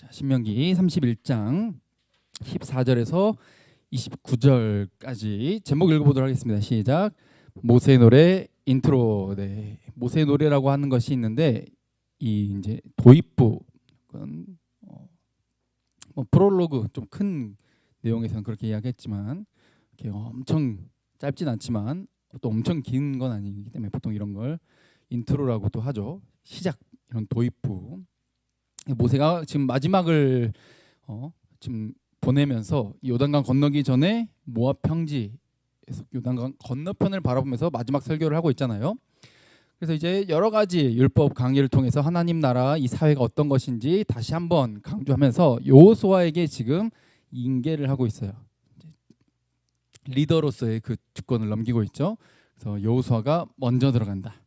자, 신명기 31장 14절에서 29절까지 제목 읽어보도록 하겠습니다. 시작. 모세 노래 인트로. 네, 모세 노래라고 하는 것이 있는데 이 이제 도입부, 뭐 프롤로그 좀 큰 내용에서는 그렇게 이야기했지만 이렇게 엄청 짧진 않지만 또 엄청 긴 건 아니기 때문에 보통 이런 걸 인트로라고도 하죠. 시작, 이런 도입부. 모세가 지금 마지막을 지금 보내면서 요단강 건너기 전에 모압 평지에서 요단강 건너편을 바라보면서 마지막 설교를 하고 있잖아요. 그래서 이제 여러 가지 율법 강의를 통해서 하나님 나라 이 사회가 어떤 것인지 다시 한번 강조하면서 여호수아에게 지금 인계를 하고 있어요. 리더로서의 그 주권을 넘기고 있죠. 그래서 여호수아가 먼저 들어간다.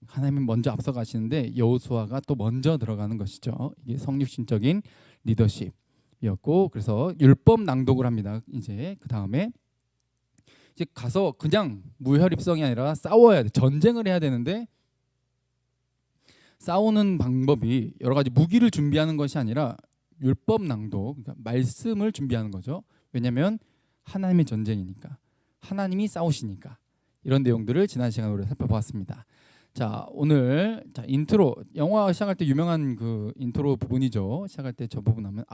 하나님은 먼저 앞서가시는데 여호수아가 또 먼저 들어가는 것이죠. 이게 성육신적인 리더십이었고, 그래서 율법 낭독을 합니다. 이제 그 다음에 이제 가서 그냥 무혈입성이 아니라 싸워야 돼. 전쟁을 해야 되는데 싸우는 방법이 여러 가지 무기를 준비하는 것이 아니라 율법 낭독, 그러니까 말씀을 준비하는 거죠. 왜냐하면 하나님의 전쟁이니까, 하나님이 싸우시니까. 이런 내용들을 지난 시간에 우리가 살펴보았습니다. 자, 오늘 인트로, 영화 시작할 때 유명한 그 인트로 부분이죠. 시작할 때 저 부분 하면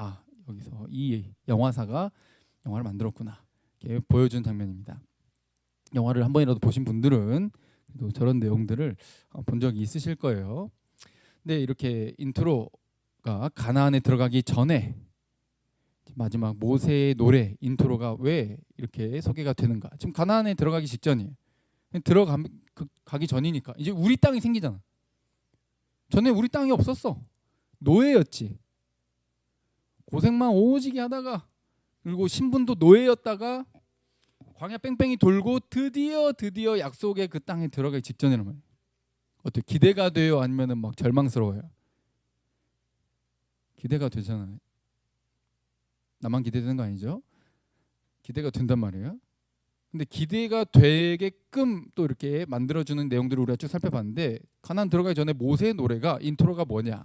여기서 이 영화사가 영화를 만들었구나, 이렇게 보여준 장면입니다. 영화를 한 번이라도 보신 분들은 또 저런 내용들을 본 적이 있으실 거예요. 근데 이렇게 인트로가 가나안에 들어가기 전에 마지막 모세의 노래 인트로가 왜 이렇게 소개가 되는가? 지금 가나안에 들어가기 직전이에요. 가기 전이니까 이제 우리 땅이 생기잖아. 전에 우리 땅이 없었어. 노예였지. 고생만 오지게 하다가, 그리고 신분도 노예였다가 광야 뺑뺑이 돌고 드디어 약속의 그 땅에 들어가기 직전이란 말이에요. 어떻게 기대가 돼요? 아니면은 막 절망스러워요? 기대가 되잖아요. 나만 기대되는 거 아니죠? 기대가 된단 말이에요. 근데 기대가 되게끔 또 이렇게 만들어주는 내용들을 우리가 쭉 살펴봤는데, 가나안 들어가기 전에 모세의 노래가 인트로가 뭐냐?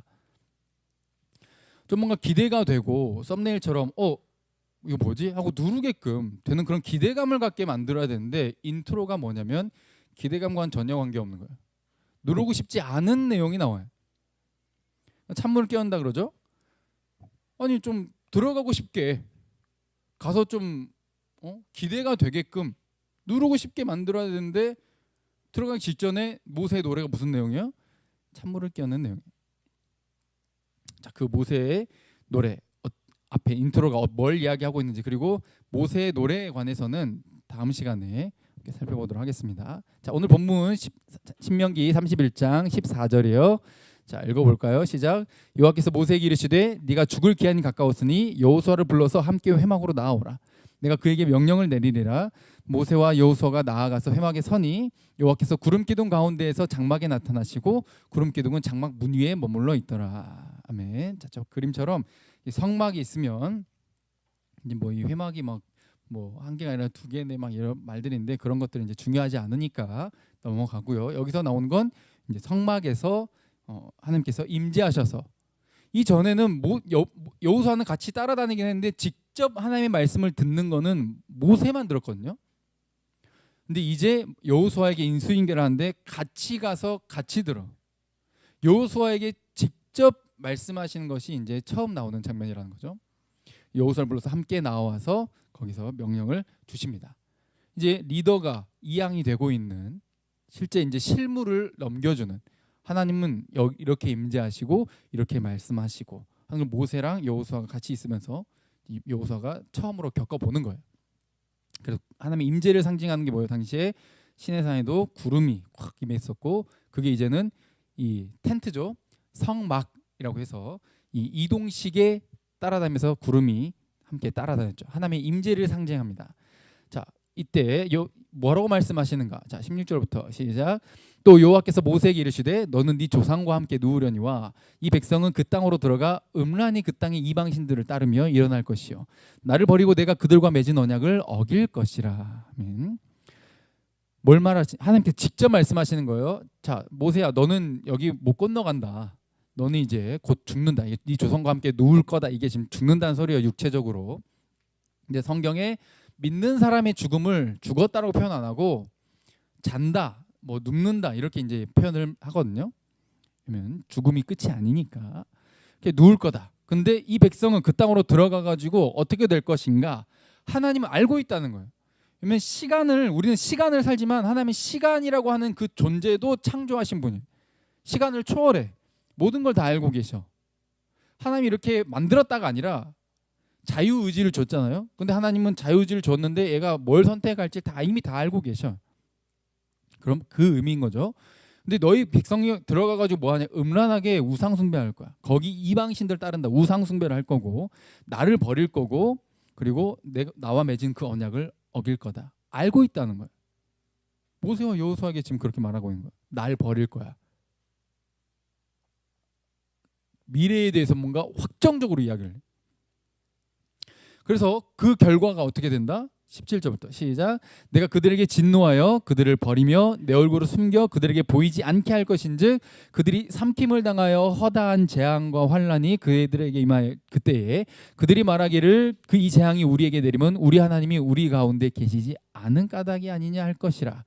좀 뭔가 기대가 되고 썸네일처럼 이거 뭐지? 하고 누르게끔 되는 그런 기대감을 갖게 만들어야 되는데, 인트로가 뭐냐면 기대감과는 전혀 관계없는 거예요. 누르고 싶지 않은 내용이 나와요. 찬물을 깨운다 그러죠? 아니 좀 들어가고 싶게 가서 좀 기대가 되게끔 누르고 싶게 만들어야 되는데, 들어가기 직전에 모세의 노래가 무슨 내용이에요? 찬물을 깨우는 내용이에요. 자, 그 모세의 노래 앞에 인트로가 뭘 이야기하고 있는지, 그리고 모세의 노래에 관해서는 다음 시간에 살펴보도록 하겠습니다. 자, 오늘 본문 신명기 31장 14절이에요. 자, 읽어볼까요? 시작. 여호와께서 모세에게 이르시되 네가 죽을 기한이 가까웠으니 여호수아를 불러서 함께 회막으로 나아오라. 내가 그에게 명령을 내리리라. 모세와 여호수아가 나아가서 회막에 서니 여호와께서 구름 기둥 가운데에서 장막에 나타나시고 구름 기둥은 장막 문 위에 머물러 있더라. 아멘. 자, 저 그림처럼 이 성막이 있으면 이제 뭐 이 회막이 막 뭐 한 개가 아니라 두 개네 막 이런 말들인데, 그런 것들은 이제 중요하지 않으니까 넘어가고요. 여기서 나오는 건 이제 성막에서 하나님께서 임재하셔서, 이 전에는 여호수아는 같이 따라다니긴 했는데 직접 하나님의 말씀을 듣는 거는 모세만 들었거든요. 근데 이제 여호수아에게 인수인계를 하는데 같이 가서 같이 들어. 여호수아에게 직접 말씀하시는 것이 이제 처음 나오는 장면이라는 거죠. 여호수아를 불러서 함께 나와서 거기서 명령을 주십니다. 이제 리더가 이양이 되고 있는, 실제 이제 실무를 넘겨주는, 하나님은 이렇게 임재하시고 이렇게 말씀하시고 하는 모세랑 여호수아가 같이 있으면서 여호수아가 처음으로 겪어보는 거예요. 그래서 하나님의 임재를 상징하는 게 뭐예요? 당시에 시내산에도 구름이 확 임했었고, 그게 이제는 이 텐트죠. 성막이라고 해서 이 이동식에 따라다니면서 구름이 함께 따라다녔죠. 하나님의 임재를 상징합니다. 자, 이때 뭐라고 말씀하시는가? 자, 16절부터 시작. 또 여호와께서 모세에게 이르시되 너는 네 조상과 함께 누우려니와 이 백성은 그 땅으로 들어가 음란히 그 땅의 이방신들을 따르며 일어날 것이요 나를 버리고 내가 그들과 맺은 언약을 어길 것이라. 아멘. 하나님께 직접 말씀하시는 거예요. 자, 모세야, 너는 여기 못 건너간다. 너는 이제 곧 죽는다. 네 조상과 함께 누울 거다. 이게 지금 죽는다는 소리예요. 육체적으로. 근데 성경에 믿는 사람의 죽음을 죽었다라고 표현 안 하고 잔다, 뭐 눕는다 이렇게 이제 표현을 하거든요. 그러면 죽음이 끝이 아니니까 누울 거다. 근데 이 백성은 그 땅으로 들어가 가지고 어떻게 될 것인가? 하나님은 알고 있다는 거예요. 그러면 우리는 시간을 살지만 하나님은 시간이라고 하는 그 존재도 창조하신 분이에요. 시간을 초월해. 모든 걸 다 알고 계셔. 하나님이 이렇게 만들었다가 아니라 자유의지를 줬잖아요. 근데 하나님은 자유의지를 줬는데 얘가 뭘 선택할지 이미 다 알고 계셔. 그럼 그 의미인 거죠. 근데 너희 백성이 들어가가지고 뭐하냐? 음란하게 우상 숭배할 거야. 거기 이방신들 따른다. 우상 숭배를 할 거고 나를 버릴 거고 그리고 나와 맺은 그 언약을 어길 거다. 알고 있다는 거야. 모세와 여호수아에게 지금 그렇게 말하고 있는 거야. 날 버릴 거야. 미래에 대해서 뭔가 확정적으로 이야기를 해. 그래서 그 결과가 어떻게 된다? 17절부터 시작. 내가 그들에게 진노하여 그들을 버리며 내 얼굴을 숨겨 그들에게 보이지 않게 할 것인즉 그들이 삼킴을 당하여 허다한 재앙과 환난이 그들에게 임하여 그때에 그들이 말하기를 그 이 재앙이 우리에게 내리면 우리 하나님이 우리 가운데 계시지 않은 까닭이 아니냐 할 것이라.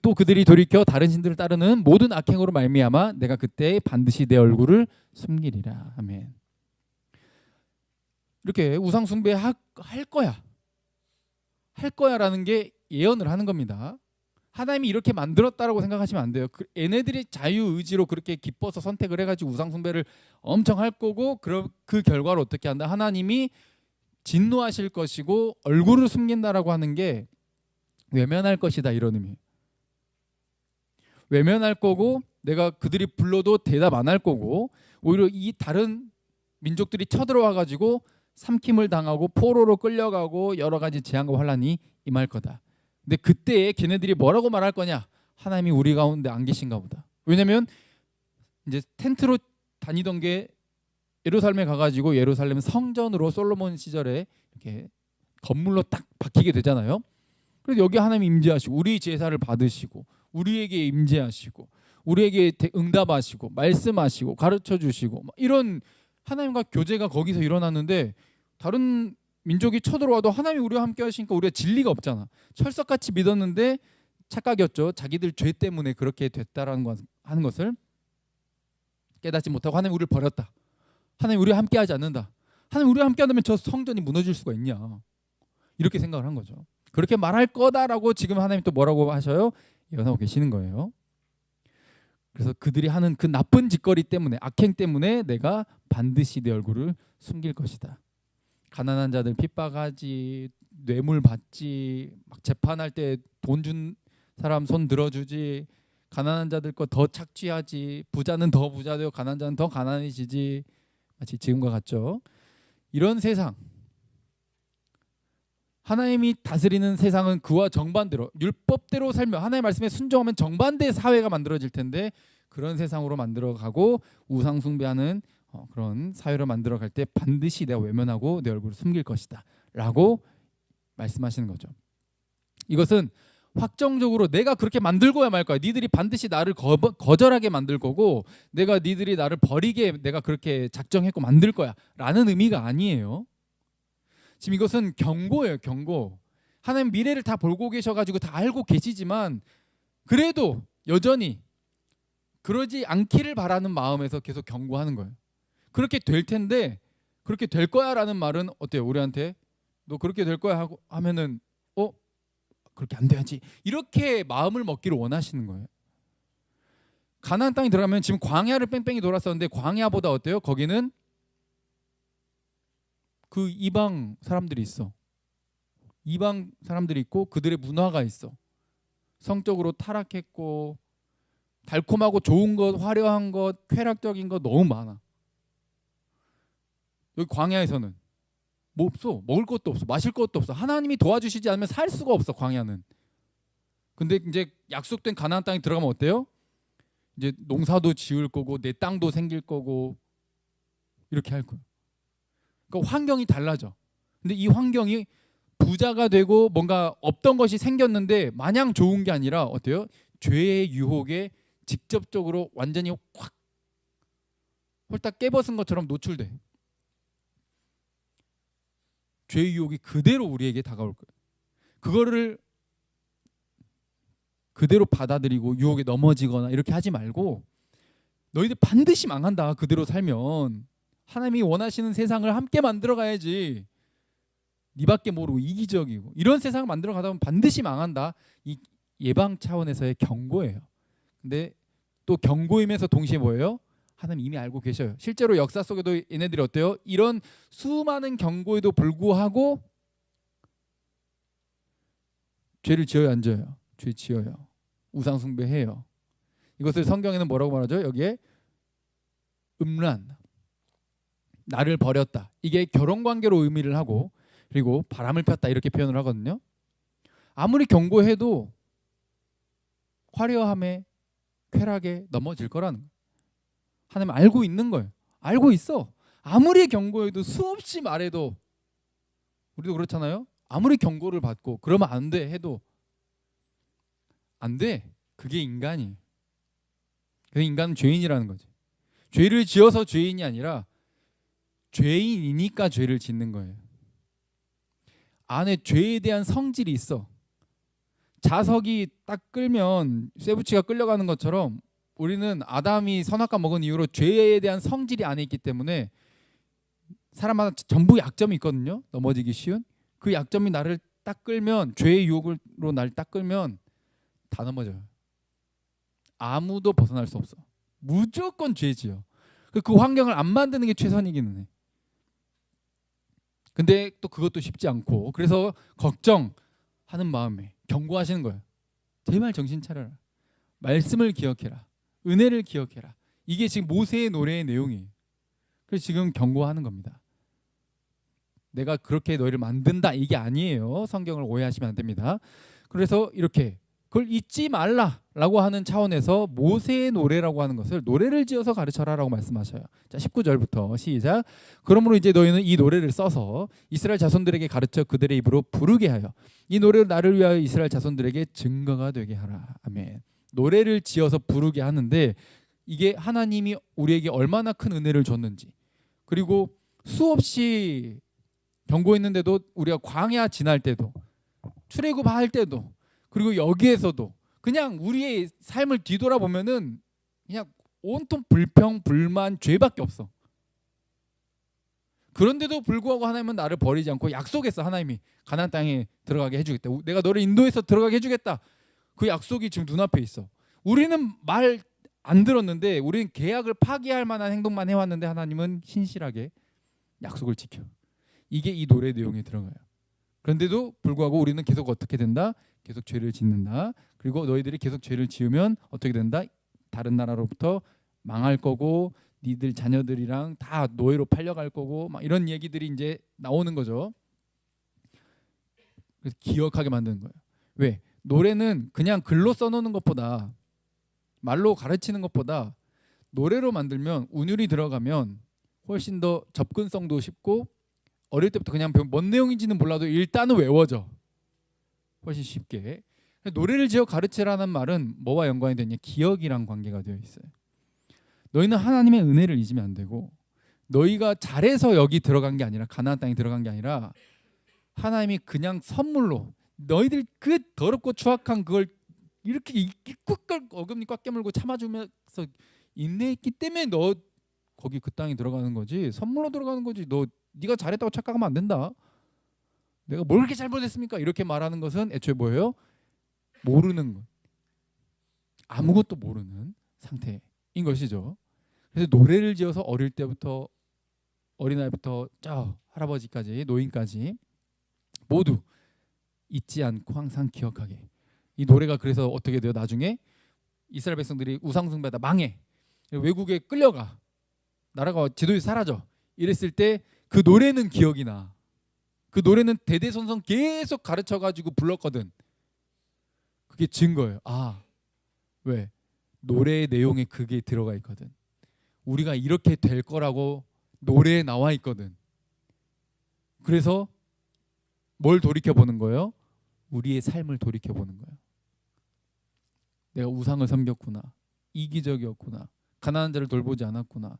또 그들이 돌이켜 다른 신들을 따르는 모든 악행으로 말미암아 내가 그때 반드시 내 얼굴을 숨기리라. 아멘. 이렇게 우상 숭배 할 거야. 할 거야라는 게 예언을 하는 겁니다. 하나님이 이렇게 만들었다라고 생각하시면 안 돼요. 얘네들이 자유의지로 그렇게 기뻐서 선택을 해가지고 우상 숭배를 엄청 할 거고 그 결과를 어떻게 한다? 하나님이 진노하실 것이고 얼굴을 숨긴다라고 하는 게 외면할 것이다 이런 의미. 외면할 거고 내가 그들이 불러도 대답 안 할 거고 오히려 이 다른 민족들이 쳐들어와가지고 삼킴을 당하고 포로로 끌려가고 여러 가지 재앙과 환난이 임할 거다. 근데 그때에 걔네들이 뭐라고 말할 거냐? 하나님이 우리 가운데 안 계신가 보다. 왜냐면 이제 텐트로 다니던 게 예루살렘에 가가지고 예루살렘 성전으로 솔로몬 시절에 이렇게 건물로 딱 바뀌게 되잖아요. 그래서 여기 하나님 임재하시고 우리 제사를 받으시고 우리에게 임재하시고 우리에게 응답하시고 말씀하시고 가르쳐 주시고 이런 하나님과 교제가 거기서 일어났는데 다른 민족이 쳐들어와도 하나님이 우리와 함께 하시니까 우리가 진리가 없잖아. 철석같이 믿었는데 착각이었죠. 자기들 죄 때문에 그렇게 됐다라는 하는 것을 깨닫지 못하고 하나님 우리를 버렸다. 하나님 우리와 함께 하지 않는다. 하나님 우리와 함께 한다면 저 성전이 무너질 수가 있냐. 이렇게 생각을 한 거죠. 그렇게 말할 거다라고 지금 하나님 또 뭐라고 하셔요? 예언하고 계시는 거예요. 그래서 그들이 하는 그 나쁜 짓거리 때문에 악행 때문에 내가 반드시 내 얼굴을 숨길 것이다. 가난한 자들 핍박하지, 뇌물 받지, 막 재판할 때 돈 준 사람 손 들어주지, 가난한 자들 거 더 착취하지, 부자는 더 부자 되고 가난한 자는 더 가난해지지. 마치 지금과 같죠. 이런 세상, 하나님이 다스리는 세상은 그와 정반대로 율법대로 살며 하나님의 말씀에 순종하면 정반대의 사회가 만들어질 텐데 그런 세상으로 만들어가고 우상 숭배하는 그런 사회를 만들어갈 때 반드시 내가 외면하고 내 얼굴을 숨길 것이다 라고 말씀하시는 거죠. 이것은 확정적으로 내가 그렇게 만들고야 말 거야. 니들이 반드시 나를 거절하게 만들 거고 내가 니들이 나를 버리게 내가 그렇게 작정했고 만들 거야 라는 의미가 아니에요. 지금 이것은 경고예요. 경고. 하나님 미래를 다 보고 계셔가지고 다 알고 계시지만 그래도 여전히 그러지 않기를 바라는 마음에서 계속 경고하는 거예요. 그렇게 될 텐데 그렇게 될 거야 라는 말은 어때요? 우리한테 너 그렇게 될 거야 하고 하면은 그렇게 안 돼야지 이렇게 마음을 먹기를 원하시는 거예요. 가나안 땅에 들어가면 지금 광야를 뺑뺑이 돌았었는데 광야보다 어때요? 거기는 그 이방 사람들이 있어. 이방 사람들이 있고 그들의 문화가 있어. 성적으로 타락했고 달콤하고 좋은 것, 화려한 것, 쾌락적인 것 너무 많아. 여기 광야에서는 뭐 없어. 먹을 것도 없어. 마실 것도 없어. 하나님이 도와주시지 않으면 살 수가 없어. 광야는. 근데 이제 약속된 가나안 땅에 들어가면 어때요? 이제 농사도 지을 거고 내 땅도 생길 거고 이렇게 할 거예요. 그러니까 환경이 달라져. 근데 이 환경이 부자가 되고 뭔가 없던 것이 생겼는데 마냥 좋은 게 아니라 어때요? 죄의 유혹에 직접적으로 완전히 확 홀딱 깨벗은 것처럼 노출돼. 죄의 유혹이 그대로 우리에게 다가올 거예요. 그거를 그대로 받아들이고 유혹에 넘어지거나 이렇게 하지 말고, 너희들 반드시 망한다. 그대로 살면 하나님이 원하시는 세상을 함께 만들어 가야지. 니밖에 모르고 이기적이고 이런 세상을 만들어 가다 보면 반드시 망한다. 이 예방 차원에서의 경고예요. 근데 또 경고이면서 동시에 뭐예요? 하나님 이미 알고 계셔요. 실제로 역사 속에도 얘네들이 어때요? 이런 수많은 경고에도 불구하고 죄를 지어요, 안 지어요? 죄 지어요. 우상 숭배해요. 이것을 성경에는 뭐라고 말하죠? 여기에 음란, 나를 버렸다. 이게 결혼 관계로 의미를 하고, 그리고 바람을 폈다 이렇게 표현을 하거든요. 아무리 경고해도 화려함에 쾌락에 넘어질 거라는 거예요. 하나님 알고 있는 거예요. 알고 있어. 아무리 경고해도 수없이 말해도, 우리도 그렇잖아요. 아무리 경고를 받고 그러면 안 돼 해도 안 돼. 그게 인간이. 그래서 인간은 죄인이라는 거지. 죄를 지어서 죄인이 아니라 죄인이니까 죄를 짓는 거예요. 안에 죄에 대한 성질이 있어. 자석이 딱 끌면 쇠붙이가 끌려가는 것처럼 우리는 아담이 선악과 먹은 이후로 죄에 대한 성질이 안에 있기 때문에 사람마다 전부 약점이 있거든요. 넘어지기 쉬운. 그 약점이 나를 딱 끌면, 죄의 유혹으로 나를 딱 끌면 다 넘어져요. 아무도 벗어날 수 없어. 무조건 죄지요. 그 환경을 안 만드는 게 최선이기는 해. 근데 또 그것도 쉽지 않고, 그래서 걱정하는 마음에 경고하시는 거예요. 제발 정신 차려라. 말씀을 기억해라. 은혜를 기억해라. 이게 지금 모세의 노래의 내용이에요. 그래서 지금 경고하는 겁니다. 내가 그렇게 너희를 만든다 이게 아니에요. 성경을 오해하시면 안 됩니다. 그래서 이렇게 그걸 잊지 말라라고 하는 차원에서 모세의 노래라고 하는 것을 노래를 지어서 가르쳐라라고 말씀하셔요. 자, 19절부터 시작. 그러므로 이제 너희는 이 노래를 써서 이스라엘 자손들에게 가르쳐 그들의 입으로 부르게 하여 이 노래를 나를 위하여 이스라엘 자손들에게 증거가 되게 하라. 아멘. 노래를 지어서 부르게 하는데, 이게 하나님이 우리에게 얼마나 큰 은혜를 줬는지, 그리고 수없이 경고했는데도, 우리가 광야 지날 때도, 출애굽할 때도, 그리고 여기에서도 그냥 우리의 삶을 뒤돌아보면은 그냥 온통 불평, 불만, 죄밖에 없어. 그런데도 불구하고 하나님은 나를 버리지 않고 약속했어. 하나님이 가나안 땅에 들어가게 해주겠다. 내가 너를 인도해서 들어가게 해주겠다. 그 약속이 지금 눈앞에 있어. 우리는 말 안 들었는데, 우리는 계약을 파기할 만한 행동만 해왔는데 하나님은 신실하게 약속을 지켜. 이게 이 노래 내용에 들어가요. 그런데도 불구하고 우리는 계속 어떻게 된다? 계속 죄를 짓는다. 그리고 너희들이 계속 죄를 지으면 어떻게 된다? 다른 나라로부터 망할 거고, 니들 자녀들이랑 다 노예로 팔려갈 거고, 막 이런 얘기들이 이제 나오는 거죠. 그래서 기억하게 만드는 거예요. 왜? 노래는 그냥 글로 써놓는 것보다, 말로 가르치는 것보다 노래로 만들면, 운율이 들어가면 훨씬 더 접근성도 쉽고, 어릴 때부터 그냥 뭔 내용인지는 몰라도 일단은 외워져. 훨씬 쉽게. 노래를 지어 가르치라는 말은 뭐와 연관이 되냐? 기억이랑 관계가 되어 있어요. 너희는 하나님의 은혜를 잊으면 안 되고, 너희가 잘해서 여기 들어간 게 아니라, 가나안 땅에 들어간 게 아니라 하나님이 그냥 선물로, 너희들 그 더럽고 추악한 그걸 이렇게 꾹꾹 어금니 꽉 깨물고 참아주면서 인내했기 때문에 너 거기 그 땅에 들어가는 거지, 선물로 들어가는 거지. 네가 잘했다고 착각하면 안 된다. 내가 뭘 그렇게 잘못했습니까? 이렇게 말하는 것은 애초에 뭐예요? 모르는 것, 아무것도 모르는 상태인 것이죠. 그래서 노래를 지어서 어릴 때부터, 어린아이부터 저 할아버지까지, 노인까지 모두 잊지 않고 항상 기억하게. 이 노래가 그래서 어떻게 돼요? 나중에 이스라엘 백성들이 우상 숭배하다 망해, 외국에 끌려가, 나라가 지도에서 사라져, 이랬을 때 그 노래는 기억이 나. 그 노래는 대대손손 계속 가르쳐가지고 불렀거든. 그게 증거예요. 아, 왜? 노래의 내용에 그게 들어가 있거든. 우리가 이렇게 될 거라고 노래에 나와 있거든. 그래서 뭘 돌이켜보는 거예요? 우리의 삶을 돌이켜보는 거예요. 내가 우상을 섬겼구나, 이기적이었구나, 가난한 자를 돌보지 않았구나,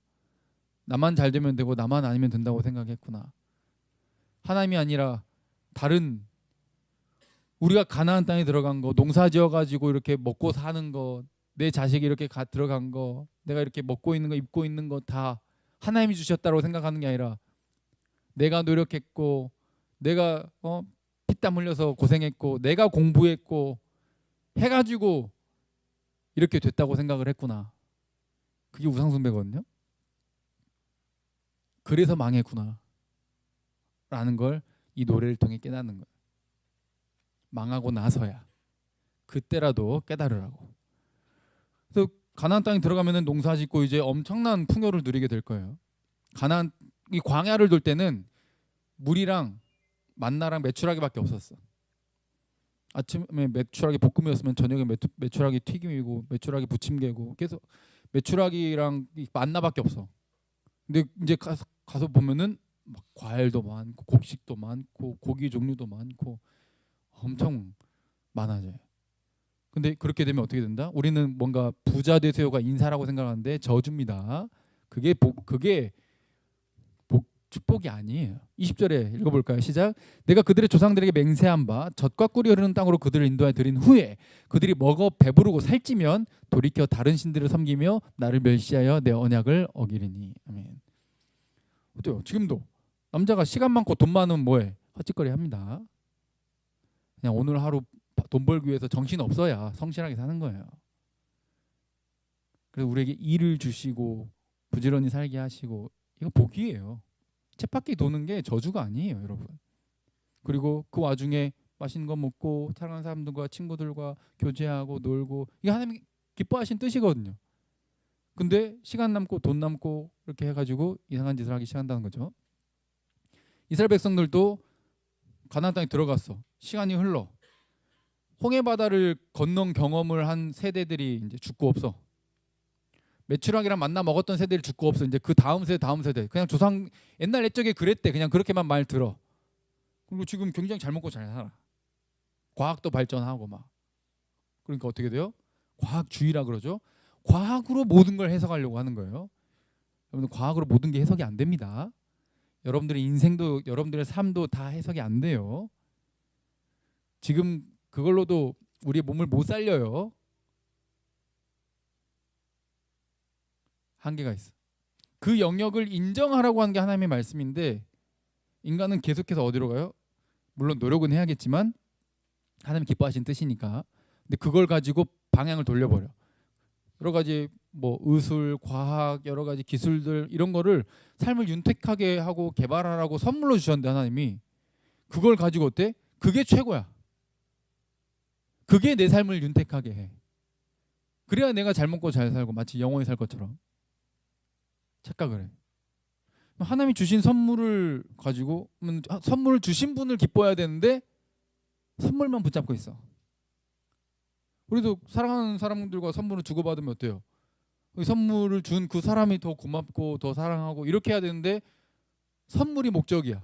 나만 잘 되면 되고 나만 아니면 된다고 생각했구나. 하나님이 아니라 다른 우리가 가나안 땅에 들어간 거, 농사 지어 가지고 이렇게 먹고 사는 거, 내 자식이 이렇게 들어간 거, 내가 이렇게 먹고 있는 거, 입고 있는 거 다 하나님이 주셨다고 생각하는 게 아니라 내가 노력했고 내가 피땀 흘려서 고생했고 내가 공부했고 해가지고 이렇게 됐다고 생각을 했구나. 그게 우상숭배거든요. 그래서 망했구나 라는 걸 이 노래를 통해 깨닫는 거예요. 망하고 나서야 그때라도 깨달으라고. 그래서 가나안 땅에 들어가면은 농사 짓고 이제 엄청난 풍요를 누리게 될 거예요. 가나안 이 광야를 돌 때는 물이랑 만나랑 메추라기밖에 없었어. 아침에 메추라기 볶음이었으면 저녁에 메추라기 튀김이고 메추라기 부침개고 계속 메추라기랑 만나밖에 없어. 근데 이제 가서 보면은 막 과일도 많고 곡식도 많고 고기 종류도 많고 엄청 많아져요. 근데 그렇게 되면 어떻게 된다? 우리는 뭔가 부자 되세요가 인사라고 생각하는데 저주입니다. 그게 축복이 아니에요. 20절에 읽어볼까요? 시작. 내가 그들의 조상들에게 맹세한 바 젖과 꿀이 흐르는 땅으로 그들을 인도하여 드린 후에 그들이 먹어 배부르고 살찌면 돌이켜 다른 신들을 섬기며 나를 멸시하여 내 언약을 어기리니. 아멘. 어때요? 지금도 남자가 시간 많고 돈 많으면 뭐해? 헛짓거리 합니다. 그냥 오늘 하루 돈 벌기 위해서 정신 없어야 성실하게 사는 거예요. 그래서 우리에게 일을 주시고 부지런히 살게 하시고 이거 복이에요. 쳇바퀴 도는 게 저주가 아니에요, 여러분. 그리고 그 와중에 맛있는 거 먹고 사랑하는 사람들과 친구들과 교제하고 놀고 이게 하나님이 기뻐하신 뜻이거든요. 근데 시간 남고 돈 남고 이렇게 해가지고 이상한 짓을 하기 시작한다는 거죠. 이스라엘 백성들도 가나안 땅에 들어갔어. 시간이 흘러. 홍해 바다를 건넌 경험을 한 세대들이 이제 죽고 없어. 메추라기랑 만나 먹었던 세대를 죽고 없어. 이제 그 다음 세대 그냥 조상 옛날 옛적에 그랬대. 그냥 그렇게만 말 들어. 그리고 지금 굉장히 잘 먹고 잘 살아. 과학도 발전하고 막. 그러니까 어떻게 돼요? 과학주의라 그러죠. 과학으로 모든 걸 해석하려고 하는 거예요. 여러분들 과학으로 모든 게 해석이 안 됩니다. 여러분들의 인생도 여러분들의 삶도 다 해석이 안 돼요. 지금 그걸로도 우리의 몸을 못 살려요. 한계가 있어. 그 영역을 인정하라고 하는 게 하나님의 말씀인데 인간은 계속해서 어디로 가요? 물론 노력은 해야겠지만 하나님 기뻐하신 뜻이니까. 근데 그걸 가지고 방향을 돌려버려. 여러 가지 뭐 의술, 과학, 여러 가지 기술들 이런 거를 삶을 윤택하게 하고 개발하라고 선물로 주셨는데 하나님이 그걸 가지고 어때? 그게 최고야. 그게 내 삶을 윤택하게 해. 그래야 내가 잘 먹고 잘 살고 마치 영원히 살 것처럼 착각을 해. 하나님이 주신 선물을 가지고 선물을 주신 분을 기뻐해야 되는데 선물만 붙잡고 있어. 우리도 사랑하는 사람들과 선물을 주고받으면 어때요? 선물을 준 그 사람이 더 고맙고 더 사랑하고 이렇게 해야 되는데 선물이 목적이야.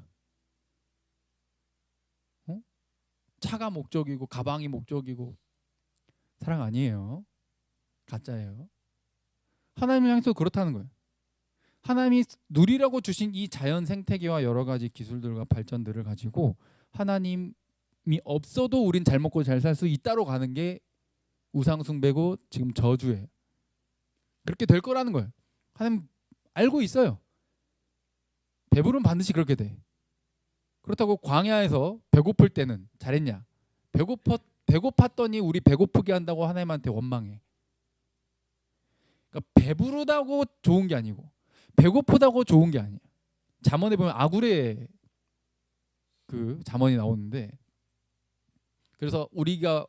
차가 목적이고 가방이 목적이고 사랑 아니에요. 가짜예요. 하나님을 향해서 그렇다는 거예요. 하나님이 누리라고 주신 이 자연 생태계와 여러 가지 기술들과 발전들을 가지고 하나님이 없어도 우린 잘 먹고 잘 살 수 있다로 가는 게 우상숭배고 지금 저주예요. 그렇게 될 거라는 거예요. 하나님 알고 있어요. 배부르면 반드시 그렇게 돼. 그렇다고 광야에서 배고플 때는 잘했냐? 배고팠더니 우리 배고프게 한다고 하나님한테 원망해. 그러니까 배부르다고 좋은 게 아니고 배고프다고 좋은 게 아니야. 잠언에 보면 아구레 그 잠언이 나오는데 그래서 우리가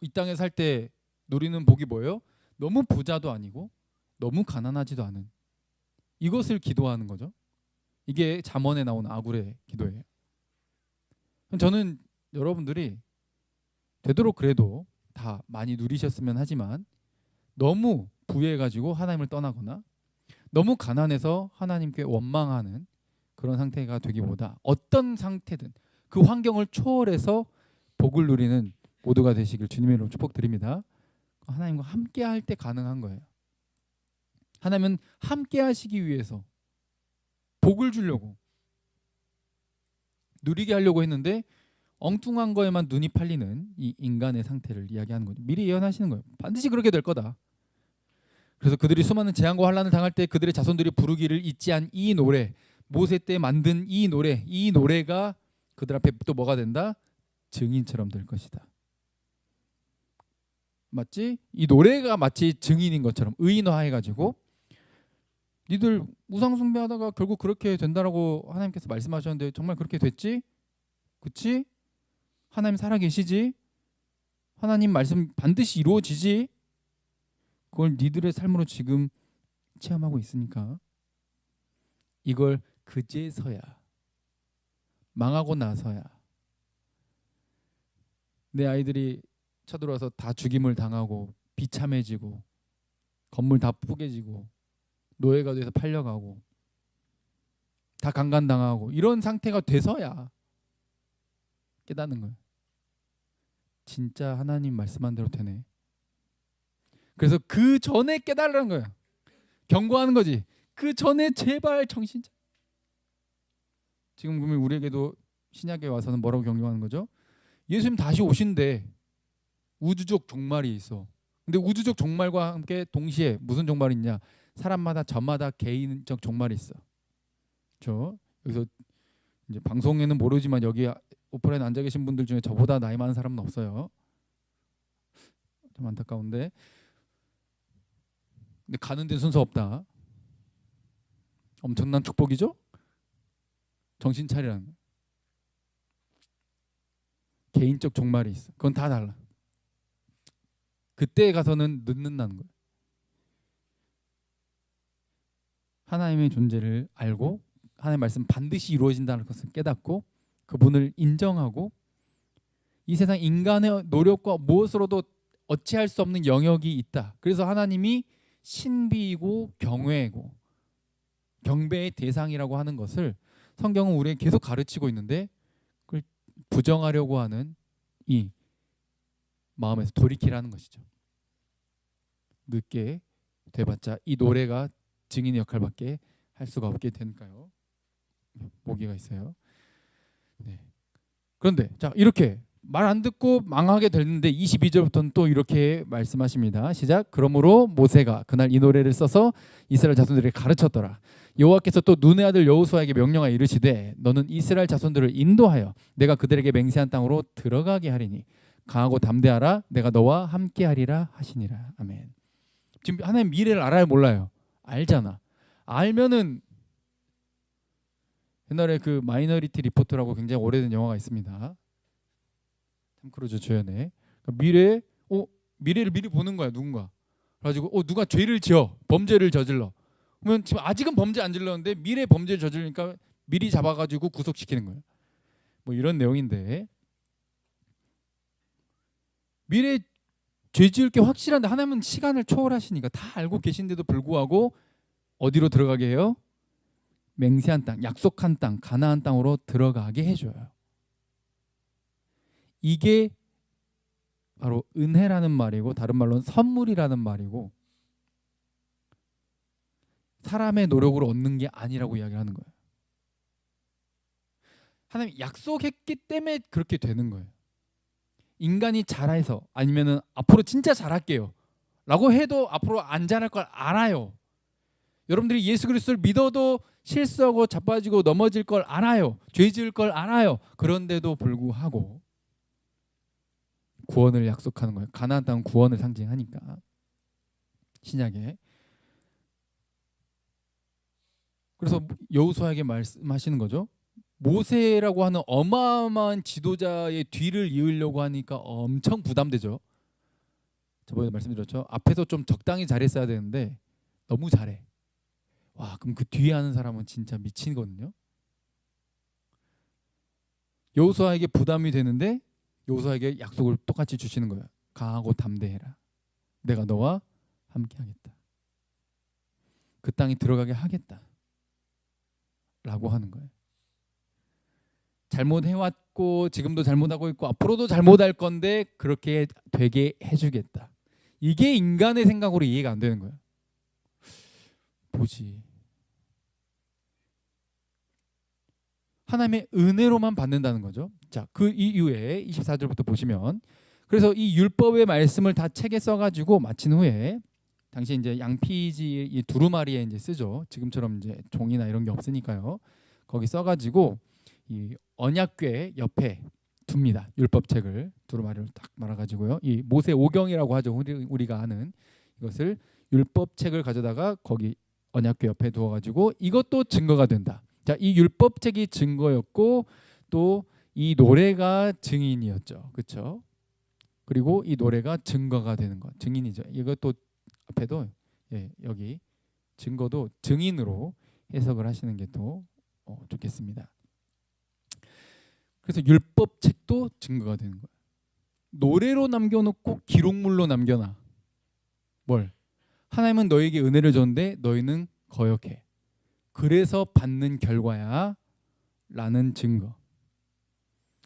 이 땅에 살 때 누리는 복이 뭐예요? 너무 부자도 아니고 너무 가난하지도 않은 이것을 기도하는 거죠. 이게 잠언에 나오는 아구레 기도예요. 저는 여러분들이 되도록 그래도 다 많이 누리셨으면 하지만 너무 부유해가지고 하나님을 떠나거나 너무 가난해서 하나님께 원망하는 그런 상태가 되기보다 어떤 상태든 그 환경을 초월해서 복을 누리는 모두가 되시길 주님의 이름으로 축복드립니다. 하나님과 함께 할 때 가능한 거예요. 하나님은 함께 하시기 위해서 복을 주려고 누리게 하려고 했는데 엉뚱한 거에만 눈이 팔리는 이 인간의 상태를 이야기하는 거죠. 미리 예언하시는 거예요. 반드시 그렇게 될 거다. 그래서 그들이 수많은 재앙과 환난을 당할 때 그들의 자손들이 부르기를 잊지 않은 이 노래, 모세 때 만든 이 노래가 그들 앞에 또 뭐가 된다? 증인처럼 될 것이다. 맞지? 이 노래가 마치 증인인 것처럼 의인화해가지고 니들 우상 숭배하다가 결국 그렇게 된다라고 하나님께서 말씀하셨는데 정말 그렇게 됐지? 그치? 하나님 살아계시지? 하나님 말씀 반드시 이루어지지? 그걸 니들의 삶으로 지금 체험하고 있으니까 이걸 그제서야, 망하고 나서야, 내 아이들이 쳐들어와서 다 죽임을 당하고 비참해지고 건물 다 뿌개지고 노예가 돼서 팔려가고 다 강간당하고 이런 상태가 돼서야 깨닫는 거예요. 진짜 하나님 말씀한 대로 되네. 그래서 그 전에 깨달으라는 거예요. 경고하는 거지. 그 전에 제발 정신. 지금 그러면 우리에게도 신약에 와서는 뭐라고 경고하는 거죠? 예수님 다시 오신대. 우주적 종말이 있어. 근데 우주적 종말과 함께 동시에 무슨 종말이 있냐? 사람마다 저마다 개인적 종말이 있어. 저 여기서 이제 방송에는 모르지만 여기 오프라인 앉아 계신 분들 중에 저보다 나이 많은 사람은 없어요. 좀 안타까운데. 근데 가는 데 순서 없다. 엄청난 축복이죠? 정신 차리라는 거예요. 개인적 종말이 있어. 그건 다 달라. 그때 가서는 늦는다는 거예요. 하나님의 존재를 알고 하나님의 말씀 반드시 이루어진다는 것을 깨닫고 그분을 인정하고 이 세상 인간의 노력과 무엇으로도 어찌할 수 없는 영역이 있다. 그래서 하나님이 신비이고 경외고 경배의 대상이라고 하는 것을 성경은 우리에게 계속 가르치고 있는데 그걸 부정하려고 하는 이 마음에서 돌이키라는 것이죠. 늦게 돼봤자 이 노래가 증인의 역할밖에 할 수가 없게 되니까요. 모기가 있어요. 네. 그런데 자 이렇게 말 안 듣고 망하게 됐는데 22절부터는 또 이렇게 말씀하십니다. 시작. 그러므로 모세가 그날 이 노래를 써서 이스라엘 자손들에게 가르쳤더라. 여호와께서 또 눈의 아들 여호수아에게 명령하여 이르시되 너는 이스라엘 자손들을 인도하여 내가 그들에게 맹세한 땅으로 들어가게 하리니 강하고 담대하라. 내가 너와 함께하리라 하시니라. 아멘. 지금 하나님 미래를 알아요, 몰라요? 알잖아. 알면은 옛날에 그 마이너리티 리포트라고 굉장히 오래된 영화가 있습니다. 톰 크루즈 주연의 미래를 미리 보는 거야 누군가. 그래가지고 누가 죄를 지어 범죄를 저질러. 그러면 지금 아직은 범죄 안 질렀는데 미래 범죄를 저지르니까 미리 잡아가지고 구속시키는 거예요. 뭐 이런 내용인데 미래 죄 지을 게 확실한데 하나님은 시간을 초월하시니까 다 알고 계신데도 불구하고 어디로 들어가게 해요? 맹세한 땅, 약속한 땅, 가나안 땅으로 들어가게 해줘요. 이게 바로 은혜라는 말이고 다른 말로는 선물이라는 말이고 사람의 노력으로 얻는 게 아니라고 이야기하는 거예요. 하나님이 약속했기 때문에 그렇게 되는 거예요. 인간이 잘해서 아니면은 앞으로 진짜 잘할게요 라고 해도 앞으로 안 잘할 걸 알아요. 여러분들이 예수 그리스도를 믿어도 실수하고 자빠지고 넘어질 걸 알아요. 죄 지을 걸 알아요. 그런데도 불구하고 구원을 약속하는 거예요. 가나안 땅은 구원을 상징하니까 신약에. 그래서 여호수아에게 말씀하시는 거죠. 모세라고 하는 어마어마한 지도자의 뒤를 이으려고 하니까 엄청 부담되죠. 저번에 말씀드렸죠. 앞에서 좀 적당히 잘했어야 되는데 너무 잘해. 와, 그럼 그 뒤에 하는 사람은 진짜 미치거든요. 여호수아에게 부담이 되는데 여호수아에게 약속을 똑같이 주시는 거예요. 강하고 담대해라. 내가 너와 함께하겠다. 그 땅에 들어가게 하겠다. 라고 하는 거예요. 잘못해왔고 지금도 잘못하고 있고 앞으로도 잘못할 건데 그렇게 되게 해주겠다. 이게 인간의 생각으로 이해가 안 되는 거예요. 뭐지? 하나님의 은혜로만 받는다는 거죠. 자, 그 이후에 24절부터 보시면 그래서 이 율법의 말씀을 다 책에 써가지고 마친 후에 당시 이제 양피지 이 두루마리에 이제 쓰죠. 지금처럼 이제 종이나 이런 게 없으니까요. 거기 써가지고 이 언약궤 옆에 둡니다. 율법책을 두루마리로 딱 말아가지고요. 이 모세 오경이라고 하죠. 우리가 아는 이것을 율법책을 가져다가 거기 언약궤 옆에 두어가지고 이것도 증거가 된다. 자, 이 율법책이 증거였고 또 이 노래가 증인이었죠. 그렇죠? 그리고 이 노래가 증거가 되는 것, 증인이죠. 이것도 앞에도 여기 증거도 증인으로 해석을 하시는 게 더 좋겠습니다. 그래서 율법책도 증거가 되는 거예요. 노래로 남겨놓고 기록물로 남겨놔. 뭘? 하나님은 너에게 은혜를 줬는데 너희는 거역해. 그래서 받는 결과야 라는 증거.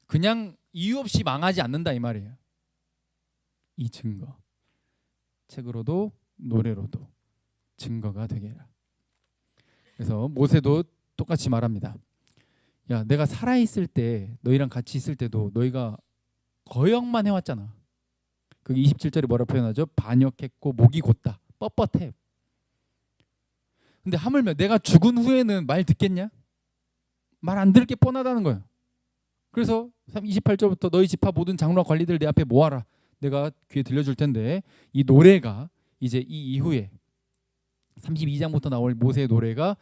그냥 이유 없이 망하지 않는다 이 말이에요. 이 증거. 책으로도 노래로도 증거가 되게 해라. 그래서 모세도 똑같이 말합니다. 야, 내가 살아있을 때 너희랑 같이 있을 때도 너희가 거역만 해왔잖아. 그 27절에 뭐라 표현하죠? 반역했고 목이 곧다. 뻣뻣해. 근데 하물며 내가 죽은 후에는 말 듣겠냐? 말 안 들을 게 뻔하다는 거예요. 그래서 28절부터 너희 지파 모든 장로와 관리들 내 앞에 모아라. 내가 귀에 들려줄 텐데 이 노래가 이제 이 이후에 32장부터 나올 모세의 노래가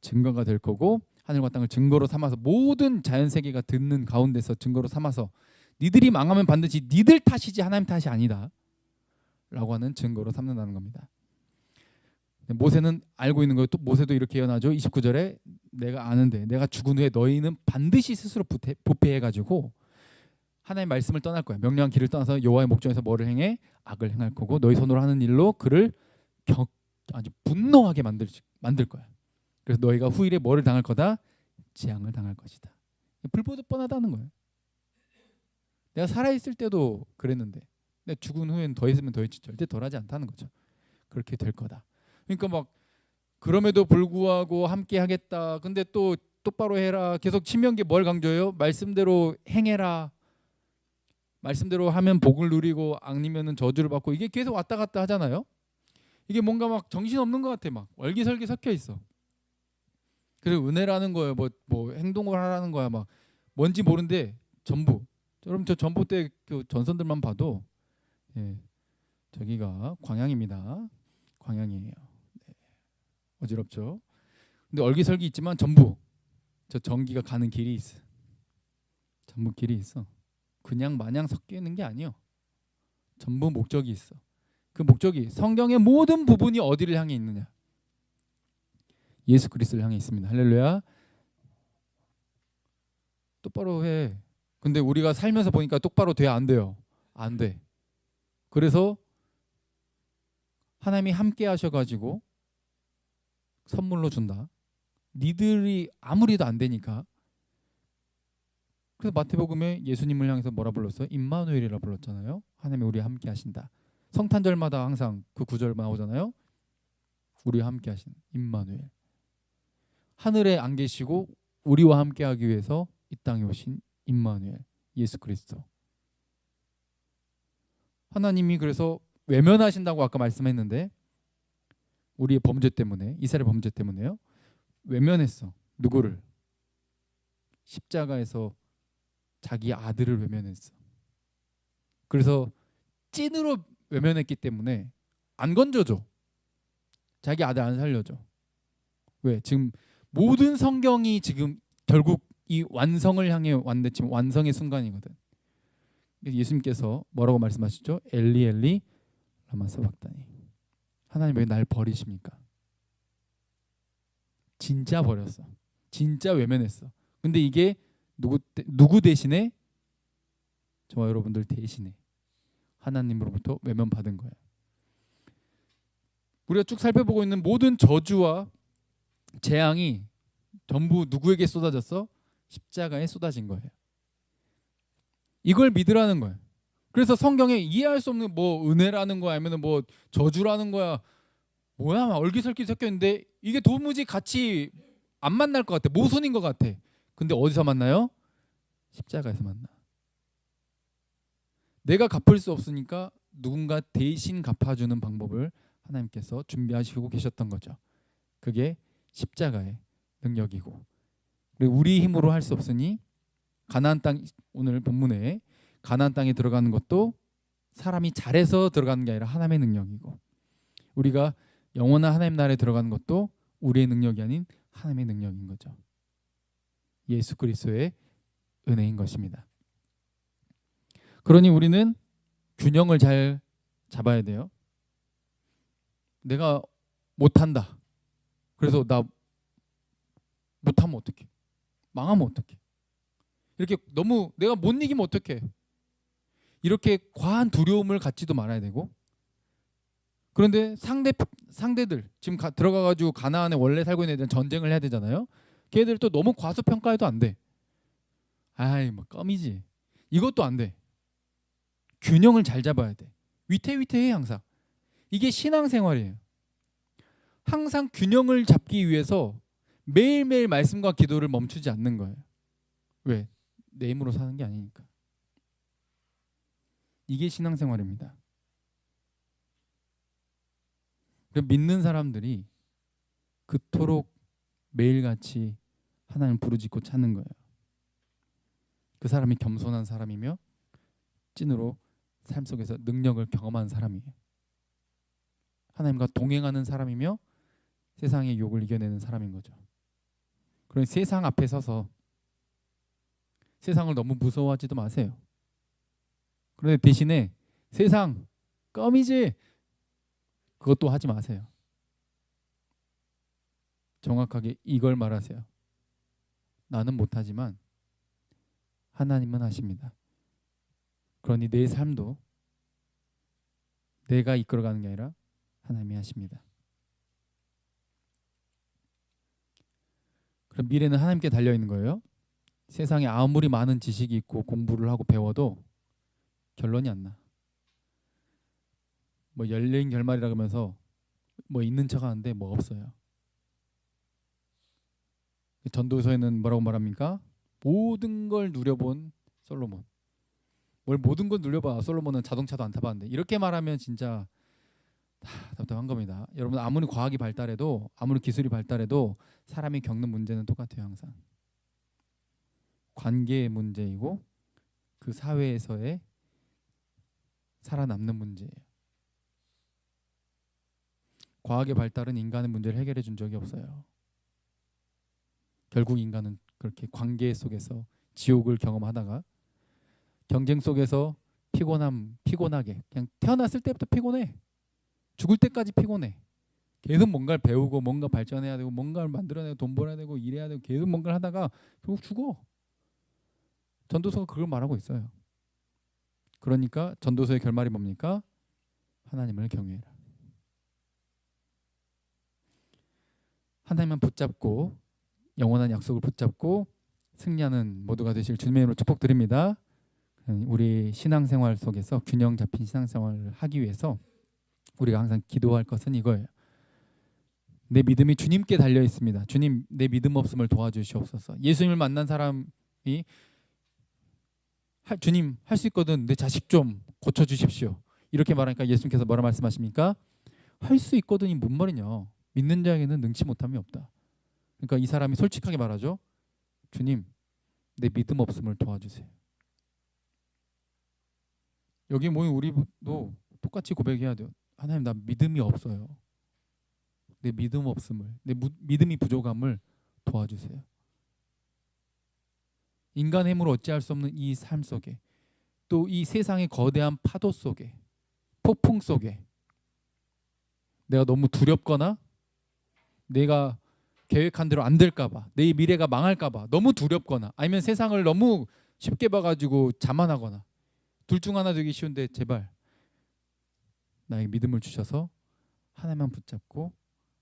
증거가 될 거고 하늘과 땅을 증거로 삼아서 모든 자연세계가 듣는 가운데서 증거로 삼아서 니들이 망하면 반드시 니들 탓이지 하나님 탓이 아니다 라고 하는 증거로 삼는다는 겁니다. 모세는 알고 있는 거예요. 또 모세도 이렇게 예언하죠. 29절에 내가 아는데 내가 죽은 후에 너희는 반드시 스스로 부패해가지고 하나님의 말씀을 떠날 거야. 명령한 길을 떠나서 여호와의 목전에서 뭐를 행해? 악을 행할 거고 너희 손으로 하는 일로 그를 아주 분노하게 만들 거야. 그래서 너희가 후일에 뭐를 당할 거다? 재앙을 당할 것이다. 불보듯 뻔하다는 거예요. 내가 살아있을 때도 그랬는데 내가 죽은 후에는 더 있으면 더 있지 절대 덜하지 않다는 거죠. 그렇게 될 거다. 그러니까 막 그럼에도 불구하고 함께 하겠다. 근데 또 똑바로 해라. 계속 신명기에 뭘 강조해요? 말씀대로 행해라. 말씀대로 하면 복을 누리고 악리면은 저주를 받고 이게 계속 왔다 갔다 하잖아요. 이게 뭔가 막 정신없는 것 같아. 막 얼기설기 섞여 있어. 그래서 은혜라는 거예요. 뭐 행동을 하라는 거야. 막 뭔지 모르는데 전부. 여러분 저 전부 때 그 전선들만 봐도 저기가 광양입니다. 광양이에요. 네. 어지럽죠. 근데 얼기설기 있지만 전부 저 전기가 가는 길이 있어. 전부 길이 있어. 그냥 마냥 섞여 있는 게 아니에요. 전부 목적이 있어. 그 목적이 성경의 모든 부분이 어디를 향해 있느냐? 예수 그리스도를 향해 있습니다. 할렐루야. 똑바로 해. 근데 우리가 살면서 보니까 똑바로 돼야 안 돼요. 안 돼. 그래서 하나님이 함께 하셔가지고 선물로 준다. 니들이 아무리도 안 되니까. 그래서 마태복음에 예수님을 향해서 뭐라 불렀어요? 임마누엘이라 불렀잖아요. 하나님이 우리와 함께 하신다. 성탄절마다 항상 그 구절 나오잖아요. 우리와 함께 하신 임마누엘. 하늘에 안 계시고 우리와 함께 하기 위해서 이 땅에 오신 임마누엘 예수 그리스도. 하나님이 그래서 외면하신다고 아까 말씀했는데 우리의 범죄 때문에 이스라엘 범죄 때문에요. 외면했어. 누구를? 십자가에서 자기 아들을 외면했어. 그래서 찐으로 외면했기 때문에 안 건져줘. 자기 아들 안 살려줘. 왜? 지금 모든 성경이 지금 결국 이 완성을 향해 왔는데 지금 완성의 순간이거든. 예수님께서 뭐라고 말씀하시죠? 엘리 엘리 라마 사박다니. 하나님 왜 날 버리십니까? 진짜 버렸어. 진짜 외면했어. 근데 이게 누구 대신에? 저와 여러분들 대신에 하나님으로부터 외면받은 거예요. 우리가 쭉 살펴보고 있는 모든 저주와 재앙이 전부 누구에게 쏟아졌어? 십자가에 쏟아진 거예요. 이걸 믿으라는 거예요. 그래서 성경에 이해할 수 없는 뭐 은혜라는 거야 아니면 뭐 저주라는 거야 뭐야 얼기설기 섞여 있는데 이게 도무지 같이 안 만날 것 같아. 모순인 것 같아. 근데 어디서 만나요? 십자가에서 만나. 내가 갚을 수 없으니까 누군가 대신 갚아주는 방법을 하나님께서 준비하시고 계셨던 거죠. 그게 십자가의 능력이고, 그리고 우리 힘으로 할 수 없으니 가나안 땅, 오늘 본문에 가나안 땅에 들어가는 것도 사람이 잘해서 들어가는 게 아니라 하나님의 능력이고, 우리가 영원한 하나님 나라에 들어가는 것도 우리의 능력이 아닌 하나님의 능력인 거죠. 예수 그리스도의 은혜인 것입니다. 그러니 우리는 균형을 잘 잡아야 돼요. 내가 못한다. 그래서 나 못하면 어떡해? 망하면 어떡해? 이렇게 너무 내가 못 이기면 어떡해? 이렇게 과한 두려움을 갖지도 말아야 되고, 그런데 상대들 지금 들어가가지고 가나안에 원래 살고 있는 애들은 전쟁을 해야 되잖아요. 걔들 또 너무 과소평가해도 안 돼. 아이 뭐 껌이지. 이것도 안 돼. 균형을 잘 잡아야 돼. 위태위태해 항상. 이게 신앙생활이에요. 항상 균형을 잡기 위해서 매일매일 말씀과 기도를 멈추지 않는 거예요. 왜? 내 힘으로 사는 게 아니니까. 이게 신앙생활입니다. 믿는 사람들이 그토록 매일같이 하나님을 부르짖고 찾는 거예요. 그 사람이 겸손한 사람이며 찐으로 삶 속에서 능력을 경험한 사람이에요. 하나님과 동행하는 사람이며 세상의 유혹을 이겨내는 사람인 거죠. 그러니 세상 앞에 서서 세상을 너무 무서워하지도 마세요. 그런데 대신에 세상 껌이지 그것도 하지 마세요. 정확하게 이걸 말하세요. 나는 못하지만 하나님은 하십니다. 그러니 내 삶도 내가 이끌어가는 게 아니라 하나님이 하십니다. 그럼 미래는 하나님께 달려있는 거예요. 세상에 아무리 많은 지식이 있고 공부를 하고 배워도 결론이 안 나. 뭐 열린 결말이라 그러면서 뭐 있는 척 하는데 뭐 없어요. 전도서에는 뭐라고 말합니까? 모든 걸 누려본 솔로몬. 뭘 모든 걸 누려봐. 솔로몬은 자동차도 안 타봤는데. 이렇게 말하면 진짜 답답한 겁니다. 여러분 아무리 과학이 발달해도 아무리 기술이 발달해도 사람이 겪는 문제는 똑같아요. 항상 관계의 문제이고 그 사회에서의 살아남는 문제예요. 과학의 발달은 인간의 문제를 해결해 준 적이 없어요. 결국 인간은 그렇게 관계 속에서 지옥을 경험하다가 경쟁 속에서 피곤하게 그냥 태어났을 때부터 피곤해. 죽을 때까지 피곤해. 계속 뭔가를 배우고 뭔가 발전해야 되고 뭔가를 만들어내고 돈 벌어야 되고 일해야 되고 계속 뭔가를 하다가 결국 죽어. 전도서가 그걸 말하고 있어요. 그러니까 전도서의 결말이 뭡니까? 하나님을 경외해라. 하나님만 붙잡고 영원한 약속을 붙잡고 승리하는 모두가 되실 주님의 이름으로 축복드립니다. 우리 신앙생활 속에서 균형 잡힌 신앙생활을 하기 위해서 우리가 항상 기도할 것은 이거예요. 내 믿음이 주님께 달려 있습니다. 주님, 내 믿음 없음을 도와주시옵소서. 예수님을 만난 사람이 주님 할 수 있거든. 내 자식 좀 고쳐주십시오. 이렇게 말하니까 예수님께서 뭐라 말씀하십니까? 할 수 있거든이 뭔 말이냐. 믿는 자에게는 능치 못함이 없다. 그러니까 이 사람이 솔직하게 말하죠. 주님, 내 믿음 없음을 도와주세요. 여기 모인 우리도 똑같이 고백해야 돼요. 하나님, 나 믿음이 없어요. 내 믿음 없음을, 내 믿음이 부족함을 도와주세요. 인간의 힘으로 어찌할 수 없는 이 삶 속에, 또 이 세상의 거대한 파도 속에, 폭풍 속에 내가 너무 두렵거나 내가 계획한 대로 안 될까 봐, 내 미래가 망할까 봐 너무 두렵거나 아니면 세상을 너무 쉽게 봐가지고 자만하거나 둘 중 하나 되기 쉬운데 제발 나에게 믿음을 주셔서 하나님만 붙잡고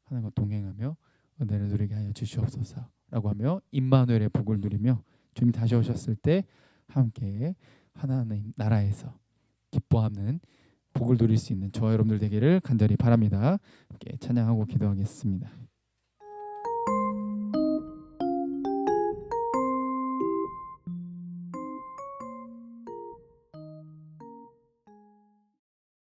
하나님과 동행하며 은혜를 누리게 하여 주시옵소서 라고 하며 임마누엘의 복을 누리며 주님이 다시 오셨을 때 함께 하나님 나라에서 기뻐하는 복을 누릴 수 있는 저와 여러분들 되기를 간절히 바랍니다. 함께 찬양하고 기도하겠습니다.